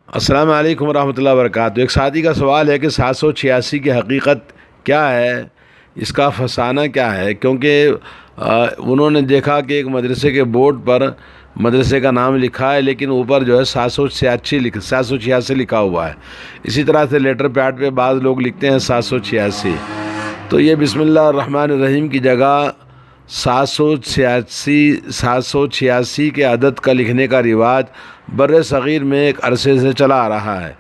السلام علیکم ورحمۃ اللہ وبرکاتہ۔ ایک ساتھی کا سوال ہے کہ 786 کی حقیقت کیا ہے، اس کا فسانہ کیا ہے؟ کیونکہ انہوں نے دیکھا کہ ایک مدرسے کے بورڈ پر مدرسے کا نام لکھا ہے، لیکن اوپر جو ہے 786 لکھا ہوا ہے۔ اسی طرح سے لیٹر پیڈ پہ بعض لوگ لکھتے ہیں 786۔ تو یہ بسم اللہ الرحمن الرحیم کی جگہ 786 کے عدد کا لکھنے کا رواج بر صغیر میں ایک عرصے سے چلا آ رہا ہے،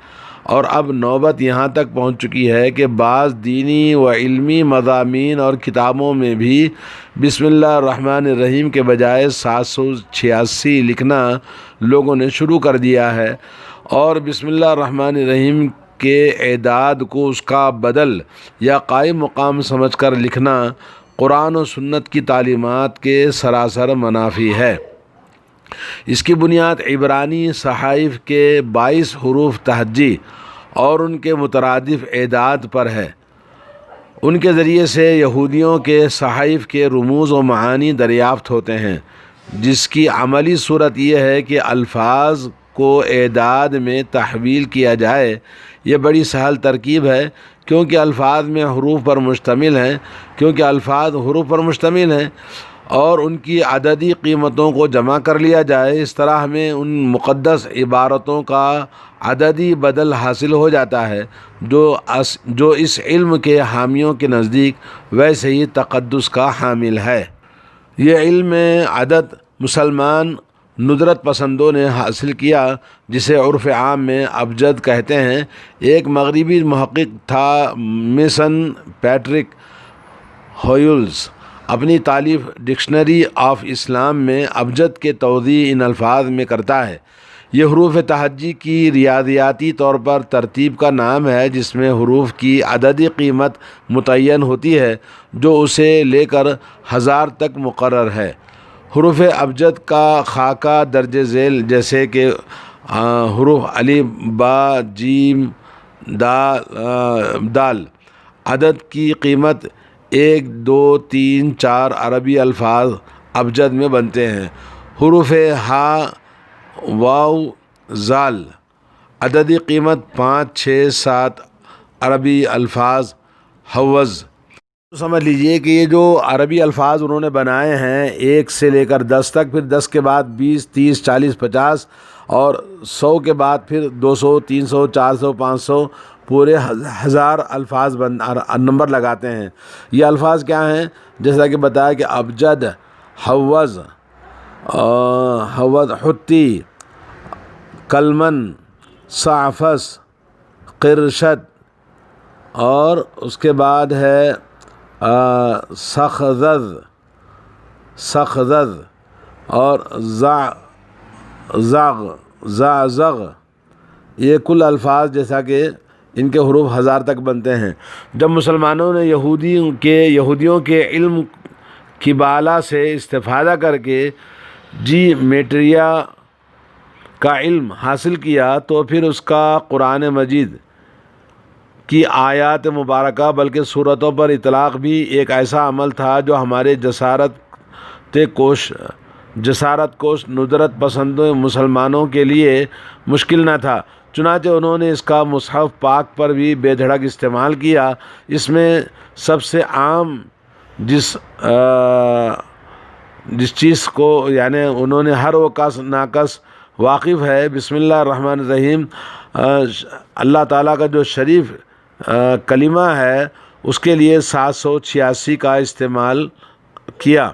اور اب نوبت یہاں تک پہنچ چکی ہے کہ بعض دینی و علمی مضامین اور کتابوں میں بھی بسم اللہ الرحمن الرحیم کے بجائے 786 لکھنا لوگوں نے شروع کر دیا ہے، اور بسم اللہ الرحمن الرحیم کے اعداد کو اس کا بدل یا قائم مقام سمجھ کر لکھنا قرآن و سنت کی تعلیمات کے سراسر منافی ہے۔ اس کی بنیاد عبرانی صحائف کے 22 حروف تہجی اور ان کے مترادف اعداد پر ہے۔ ان کے ذریعے سے یہودیوں کے صحائف کے رموز و معانی دریافت ہوتے ہیں، جس کی عملی صورت یہ ہے کہ الفاظ کو اعداد میں تحویل کیا جائے۔ یہ بڑی سہل ترکیب ہے، کیونکہ الفاظ حروف پر مشتمل ہیں اور ان کی عددی قیمتوں کو جمع کر لیا جائے۔ اس طرح ہمیں ان مقدس عبارتوں کا عددی بدل حاصل ہو جاتا ہے، جو اس علم کے حامیوں کے نزدیک ویسے ہی تقدس کا حامل ہے۔ یہ علم عدد مسلمان ندرت پسندوں نے حاصل کیا، جسے عرف عام میں ابجد کہتے ہیں۔ ایک مغربی محقق تھا میسن پیٹرک ہویلز، اپنی تالیف ڈکشنری آف اسلام میں ابجد کے توضیح ان الفاظ میں کرتا ہے: یہ حروف تہجی کی ریاضیاتی طور پر ترتیب کا نام ہے، جس میں حروف کی عددی قیمت متعین ہوتی ہے، جو اسے لے کر 1000 تک مقرر ہے۔ حروف ابجد کا خاکہ درج ذیل جیسے کہ حروف الف، با، جیم، دال۔ عدد کی قیمت 1، 2، 3، 4 عربی الفاظ ابجد میں بنتے ہیں۔ حروف ہا، واو، زال۔ عددی قیمت 5، 6، 7 عربی الفاظ حوض۔ سمجھ لیجئے کہ یہ جو عربی الفاظ انہوں نے بنائے ہیں 1 سے لے کر 10 تک، پھر 10 کے بعد 20، 30، 40، 50 اور 100 کے بعد پھر 200، 300، 400، 500 پورے 1000 الفاظ نمبر لگاتے ہیں۔ یہ الفاظ کیا ہیں؟ جیسا کہ بتایا کہ ابجد، حوض، حتی، کلمن، صعفس، قرشد، اور اس کے بعد ہے سخذ اور زغ۔ یہ کل الفاظ جیسا کہ ان کے حروف 1000 تک بنتے ہیں۔ جب مسلمانوں نے یہودیوں کے علم کی بالا سے استفادہ کر کے میٹریا کا علم حاصل کیا، تو پھر اس کا قرآن مجید کی آیات مبارکہ بلکہ صورتوں پر اطلاق بھی ایک ایسا عمل تھا جو ہمارے جسارت کوش ندرت پسند مسلمانوں کے لیے مشکل نہ تھا۔ چنانچہ انہوں نے اس کا مصحف پاک پر بھی بے دھڑک استعمال کیا۔ اس میں سب سے عام جس چیز کو یعنی انہوں نے ہر وقت ناقص واقف ہے، بسم اللہ الرحمن الرحیم اللہ تعالیٰ کا جو شریف کلمہ ہے، اس کے لیے 786 کا استعمال کیا،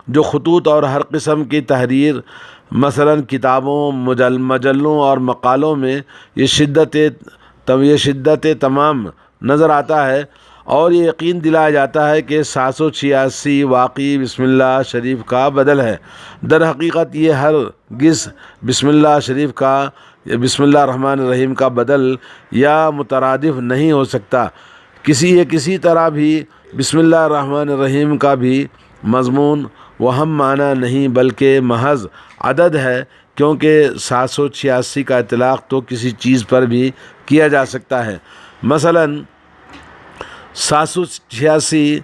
جو خطوط اور ہر قسم کی تحریر، مثلا کتابوں، مجلوں اور مقالوں میں یہ شدت تمام نظر آتا ہے، اور یہ یقین دلایا جاتا ہے کہ 786 واقعی بسم اللہ شریف کا بدل ہے۔ در حقیقت یہ ہرگز بسم اللہ شریف کا یا بسم اللہ الرحمن الرحیم کا بدل یا مترادف نہیں ہو سکتا۔ کسی طرح بھی بسم اللہ الرحمن الرحیم کا بھی مضمون وہم معنی نہیں بلکہ محض عدد ہے، کیونکہ 786 کا اطلاق تو کسی چیز پر بھی کیا جا سکتا ہے۔ مثلا 786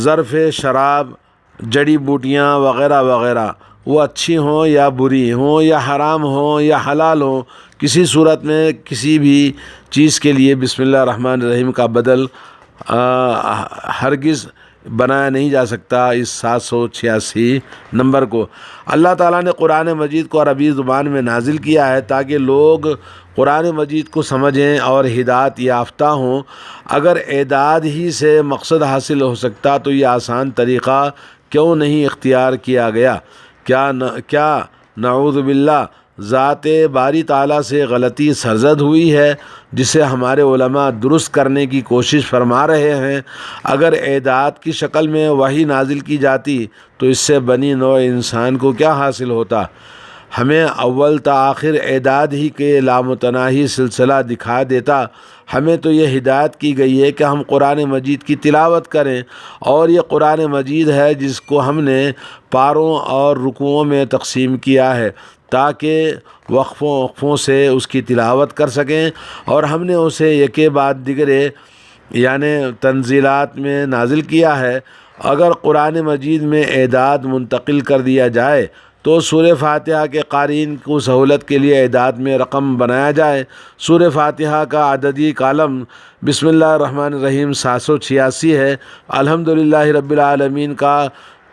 ظرف شراب، جڑی بوٹیاں وغیرہ وغیرہ وہ اچھی ہوں یا بری ہوں یا حرام ہوں یا حلال ہوں، کسی صورت میں کسی بھی چیز کے لیے بسم اللہ الرحمن الرحیم کا بدل ہرگز بنایا نہیں جا سکتا اس 786 نمبر کو۔ اللہ تعالیٰ نے قرآن مجید کو عربی زبان میں نازل کیا ہے تاکہ لوگ قرآن مجید کو سمجھیں اور ہدایت یافتہ ہوں۔ اگر اعداد ہی سے مقصد حاصل ہو سکتا تو یہ آسان طریقہ کیوں نہیں اختیار کیا گیا؟ کیا نعوذ باللہ ذات باری تعالیٰ سے غلطی سرزد ہوئی ہے جسے ہمارے علماء درست کرنے کی کوشش فرما رہے ہیں؟ اگر اعداد کی شکل میں وحی نازل کی جاتی تو اس سے بنی نوع انسان کو کیا حاصل ہوتا؟ ہمیں اول تا آخر اعداد ہی کے لامتناہی سلسلہ دکھا دیتا۔ ہمیں تو یہ ہدایت کی گئی ہے کہ ہم قرآن مجید کی تلاوت کریں، اور یہ قرآن مجید ہے جس کو ہم نے پاروں اور رکوعوں میں تقسیم کیا ہے تاکہ وقفوں سے اس کی تلاوت کر سکیں، اور ہم نے اسے یکے بعد دیگرے یعنی تنزیلات میں نازل کیا ہے۔ اگر قرآن مجید میں اعداد منتقل کر دیا جائے تو سورہ فاتحہ کے قارئین کو سہولت کے لیے اعداد میں رقم بنایا جائے۔ سورہ فاتحہ کا عددی کالم بسم اللہ الرحمن الرحیم 786 ہے، الحمدللہ رب العالمین کا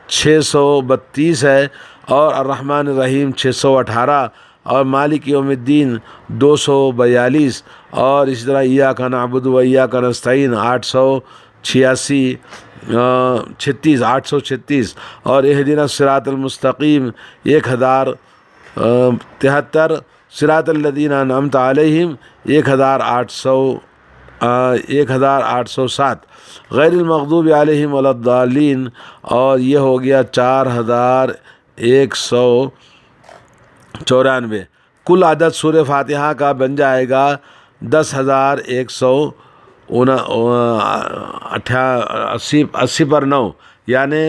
632 ہے، اور الرحمن الرحیم 618، اور مالک یوم الدین 242، اور اسی طرح ایاک نعبد و ایاک نستعین 836، اور اہدنا الصراط المستقیم 1073، صراط الذین انعمت علیہم 1807، غیر المغضوب علیہم ولا الضالین، اور یہ ہو گیا 4194۔ کل عدد سورہ فاتحہ کا بن جائے گا 10,180 پر 9 یعنی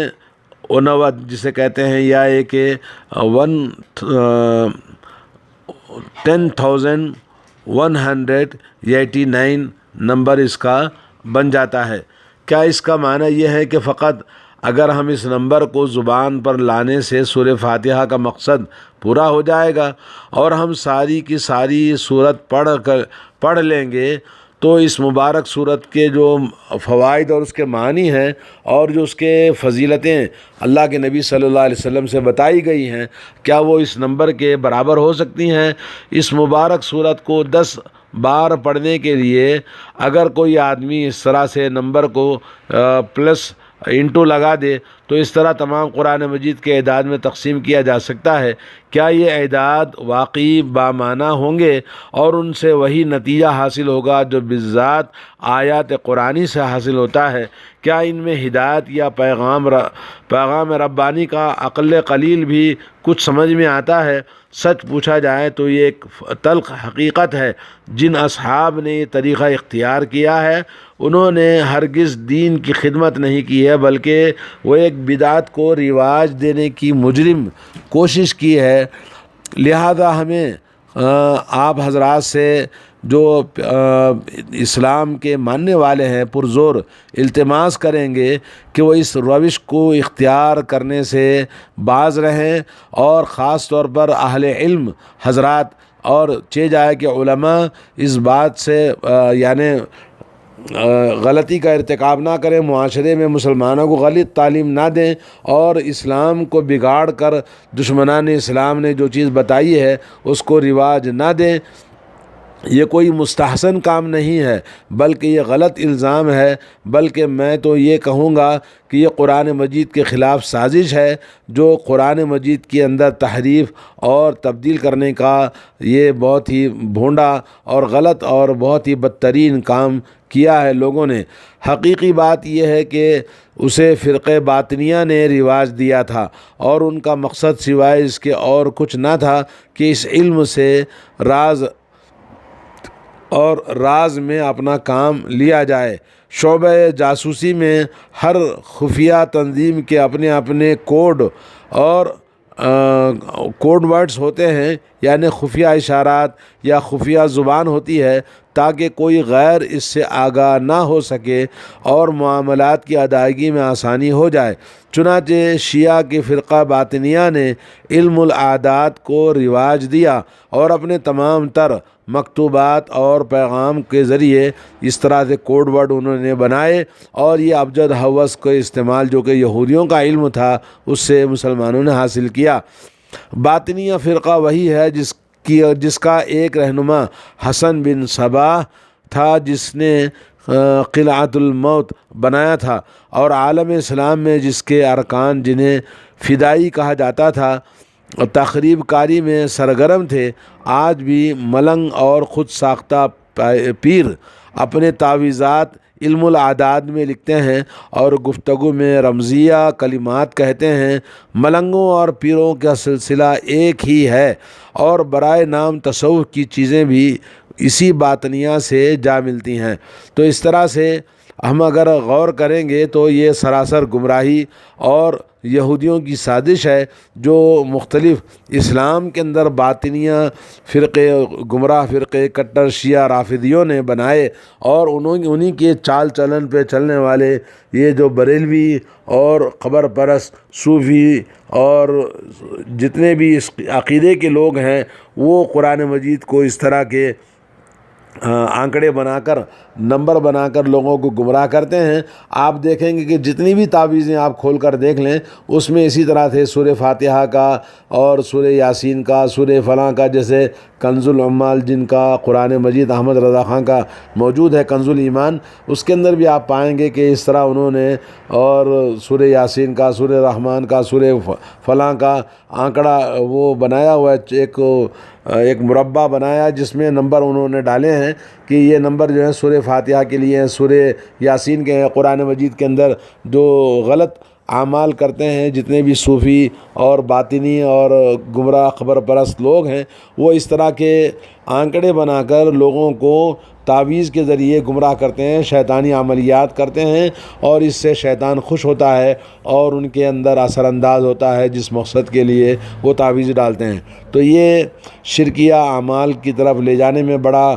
89 جسے کہتے ہیں، یا ایک 10,189 نمبر اس کا بن جاتا ہے۔ کیا اس کا معنی یہ ہے کہ فقط اگر ہم اس نمبر کو زبان پر لانے سے سورہ فاتحہ کا مقصد پورا ہو جائے گا اور ہم ساری کی ساری سورت پڑھ لیں گے تو اس مبارک سورت کے جو فوائد اور اس کے معنی ہیں اور جو اس کے فضیلتیں اللہ کے نبی صلی اللہ علیہ وسلم سے بتائی گئی ہیں، کیا وہ اس نمبر کے برابر ہو سکتی ہیں؟ اس مبارک سورت کو 10 بار پڑھنے کے لیے اگر کوئی آدمی اس طرح سے نمبر کو پلس انٹو لگا دے تو اس طرح تمام قرآن مجید کے اعداد میں تقسیم کیا جا سکتا ہے۔ کیا یہ اعداد واقعی بامعنی ہوں گے اور ان سے وہی نتیجہ حاصل ہوگا جو بالذات آیات قرآنی سے حاصل ہوتا ہے؟ کیا ان میں ہدایت یا پیغام ربانی کا عقل قلیل بھی کچھ سمجھ میں آتا ہے؟ سچ پوچھا جائے تو یہ ایک تلخ حقیقت ہے۔ جن اصحاب نے یہ طریقہ اختیار کیا ہے انہوں نے ہرگز دین کی خدمت نہیں کی ہے، بلکہ وہ ایک بدعت کو رواج دینے کی مجرم کوشش کی ہے۔ لہذا ہمیں آپ حضرات سے جو اسلام کے ماننے والے ہیں پرزور التماس کریں گے کہ وہ اس روش کو اختیار کرنے سے باز رہیں، اور خاص طور پر اہل علم حضرات، اور چاہے جائے کہ علماء اس بات سے یعنی غلطی کا ارتکاب نہ کریں، معاشرے میں مسلمانوں کو غلط تعلیم نہ دیں اور اسلام کو بگاڑ کر دشمنان اسلام نے جو چیز بتائی ہے اس کو رواج نہ دیں۔ یہ کوئی مستحسن کام نہیں ہے بلکہ یہ غلط الزام ہے، بلکہ میں تو یہ کہوں گا کہ یہ قرآن مجید کے خلاف سازش ہے، جو قرآن مجید کے اندر تحریف اور تبدیل کرنے کا یہ بہت ہی بھونڈا اور غلط اور بہت ہی بدترین کام کیا ہے لوگوں نے۔ حقیقی بات یہ ہے کہ اسے فرقہ باطنیہ نے رواج دیا تھا اور ان کا مقصد سوائے اس کے اور کچھ نہ تھا کہ اس علم سے راز میں اپنا کام لیا جائے۔ شعبہ جاسوسی میں ہر خفیہ تنظیم کے اپنے اپنے کوڈ ورڈز ہوتے ہیں، یعنی خفیہ اشارات یا خفیہ زبان ہوتی ہے تاکہ کوئی غیر اس سے آگاہ نہ ہو سکے اور معاملات کی ادائیگی میں آسانی ہو جائے۔ چنانچہ شیعہ کی فرقہ باطنیہ نے علم العادات کو رواج دیا اور اپنے تمام تر مکتوبات اور پیغام کے ذریعے اس طرح سے کوڈ ورڈ انہوں نے بنائے، اور یہ ابجد حوث کا استعمال جو کہ یہودیوں کا علم تھا اس سے مسلمانوں نے حاصل کیا۔ باطنیہ فرقہ وہی ہے جس کا ایک رہنما حسن بن صباح تھا، جس نے قلعۃ الموت بنایا تھا، اور عالم اسلام میں جس کے ارکان جنہیں فدائی کہا جاتا تھا تخریب کاری میں سرگرم تھے۔ آج بھی ملنگ اور خود ساختہ پیر اپنے تعویذات علم العادات میں لکھتے ہیں اور گفتگو میں رمزیہ کلمات کہتے ہیں۔ ملنگوں اور پیروں کا سلسلہ ایک ہی ہے، اور برائے نام تصوف کی چیزیں بھی اسی باطنیہ سے جا ملتی ہیں۔ تو اس طرح سے ہم اگر غور کریں گے تو یہ سراسر گمراہی اور یہودیوں کی سازش ہے، جو مختلف اسلام کے اندر باطنیہ فرقے، گمراہ فرقے، کٹر شیعہ رافضیوں نے بنائے، اور انہی کے چال چلن پہ چلنے والے یہ جو بریلوی اور قبر پرست صوفی اور جتنے بھی اس عقیدے کے لوگ ہیں، وہ قرآن مجید کو اس طرح کے آنکڑے بنا کر، نمبر بنا کر لوگوں کو گمراہ کرتے ہیں۔ آپ دیکھیں گے کہ جتنی بھی تعویذیں آپ کھول کر دیکھ لیں، اس میں اسی طرح سے سورہ فاتحہ کا اور سورہ یاسین کا، سورہ فلاں کا، جیسے کنز العمال جن کا قرآن مجید احمد رضا خان کا موجود ہے، کنز الایمان، اس کے اندر بھی آپ پائیں گے کہ اس طرح انہوں نے اور سورہ یاسین کا، سورہ رحمان کا، سورہ فلاں کا آنکڑا وہ بنایا ہوا ہے، ایک مربع بنایا جس میں نمبر انہوں نے ڈالے ہیں کہ یہ نمبر جو ہے سورہ فاتحہ کے لیے ہیں، سورہ یاسین کے ہیں۔ قرآن مجید کے اندر جو غلط اعمال کرتے ہیں جتنے بھی صوفی اور باطنی اور گمراہ خبر پرست لوگ ہیں، وہ اس طرح کے آنکڑے بنا کر لوگوں کو تعویذ کے ذریعے گمراہ کرتے ہیں، شیطانی عملیات کرتے ہیں، اور اس سے شیطان خوش ہوتا ہے اور ان کے اندر اثر انداز ہوتا ہے جس مقصد کے لیے وہ تعویذ ڈالتے ہیں۔ تو یہ شرکیہ اعمال کی طرف لے جانے میں بڑا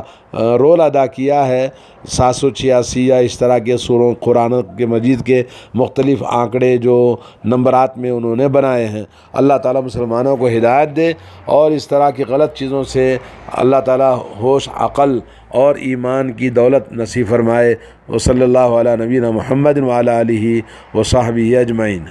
رول ادا کیا ہے 786 یا اس طرح کے سوروں قرآن کے مجید کے مختلف آنکڑے جو نمبرات میں انہوں نے بنائے ہیں۔ اللہ تعالیٰ مسلمانوں کو ہدایت دے اور اس طرح کی غلط چیزوں سے اللہ تعالیٰ ہوش، عقل اور ایمان کی دولت نصیب فرمائے۔ وصلی اللہ علی نبینا محمد وعلی آلہ وصحبہ اجمعین۔